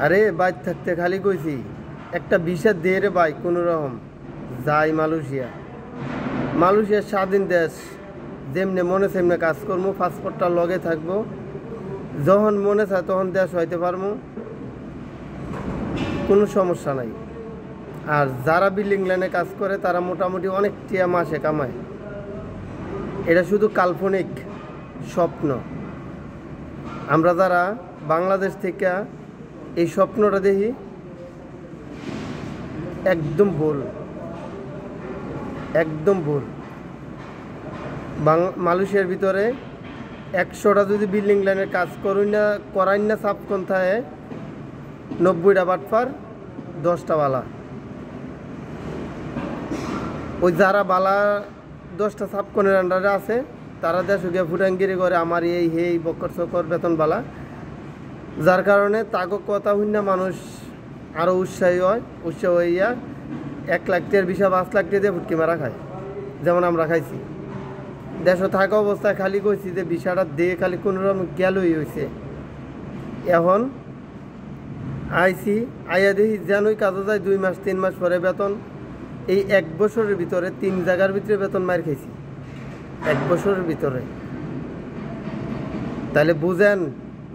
আরে বাইর থাকতে খালি কইছি একটা ভিসা দিয়ে রে ভাই কোনো রকম যাই মালয়েশিয়া। মালয়েশিয়া স্বাধীন দেশ, যেমনে মনে সেমনে কাজ করবো, পাসপোর্টটা লগে থাকবো, যখন মনে চায় তখন দেশ হইতে পারবো, কোনো সমস্যা নাই। আর যারা বিল্ডিং লাইনে কাজ করে তারা মোটামুটি অনেক টিয়া মাসে কামায়। এটা শুধু কাল্পনিক স্বপ্ন। আমরা যারা বাংলাদেশ থেকে এই স্বপ্নটা দেখি একদম ভুল, একদম ভুল। মালয়েশিয়ার ভিতরে 100টা যদি বিল্ডিং লাইনের কাজ করাই না সাবকন্থায় 90টা বাটফার 10টা বালা। ওই যারা বালা 10টা সাবকনের আন্ডারে আছে তারা দেশে গিয়ে ফুটাঙ্গিরি করে আমার এই বক্কর চক্কর বেতন বালা, যার কারণে তাকে কথা হইনা মানুষ আরও উৎসাহ হইয়া 1 লাখ টাকার বিষয় 5 লাখ টাকা দিয়ে ফুটকি মারা খায়, যেমন আমরা খাইছি। দেশে থাকা অবস্থায় খালি কইছি যে বিষয়টা দিয়ে খালি কোনোরকম গেলই হয়েছে। এখন আইছি আইয়া দেখি যেনই কাজে যায় 2 মাস 3 মাস পরে বেতন। এই 1 বছরের ভিতরে 3 জায়গার ভিতরে বেতন মার খাইছি 1 বছরের ভিতরে। তাহলে বুঝেন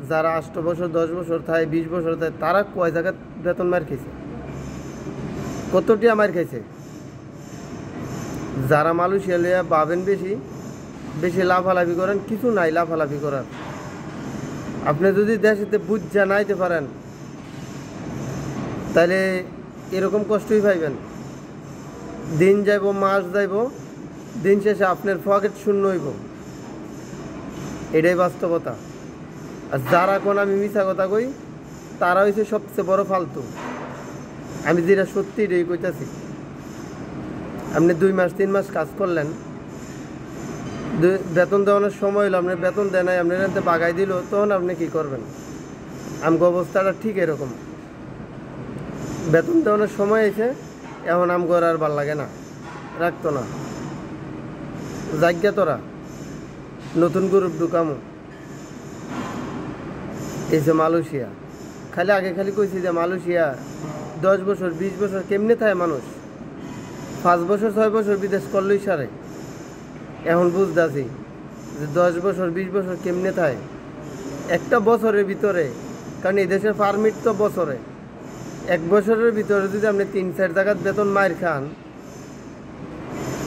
যারা 8 বছর 10 বছর থাকে 20 বছর থাকে তারা কয় জায়গায় বেতন মার খাইছে, কতটিয়া মার খাইছে। যারা মালয়েশিয়া লইয়া ভাবেন বেশি লাফালাফি করেন, কিছু নাই লাফালাফি করার। আপনি যদি দেশেতে বুঝ জানাইতে পারেন তাহলে এরকম কষ্টই পাইবেন। দিন যাইব, মাস যাইব, দিন শেষে আপনার পকেট শূন্য হইব। এটাই বাস্তবতা। আর যারা কোন আমি মিছা কথা কই তারা হইছে সবচেয়ে বড় ফালতু। আমি যেটা সত্যি এটাই কইতাছি। আপনি 2 মাস 3 মাস কাজ করলেন, বেতন দেওয়ানোর সময় হলো, আপনার বেতন দেয় নাই, আপনার এতে বাগাই দিল, তখন আপনি কি করবেন? আমগো অবস্থাটা ঠিক এরকম। বেতন দেওয়ানোর সময় এসে এখন আমগো আর ভাল লাগে না, রাখতো না, জায়গা তোরা নতুন গ্রুপ ঢুকামো। এই যে মালয়েশিয়া, আগে কইছি যে মালয়েশিয়া 10 বছর 20 বছর কেমনে থাকে মানুষ, 5 বছর 6 বছর বিদেশ করলেই সারে। এখন বুঝতেছি যে 10 বছর 20 বছর কেমনে থাকে একটা বছরের ভিতরে। কারণ এই দেশের পারমিট তো বছরে, 1 বছরের ভিতরে যদি আপনি 3-4 জায়গার বেতন মার খান,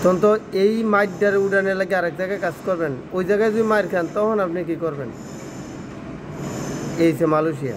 তখন তো এই মাইটটারে উড়ানে লাগে আরেক জায়গায় কাজ করবেন। ওই জায়গায় যদি মার খান তখন আপনি কি করবেন? এই যে মালয়েশিয়া।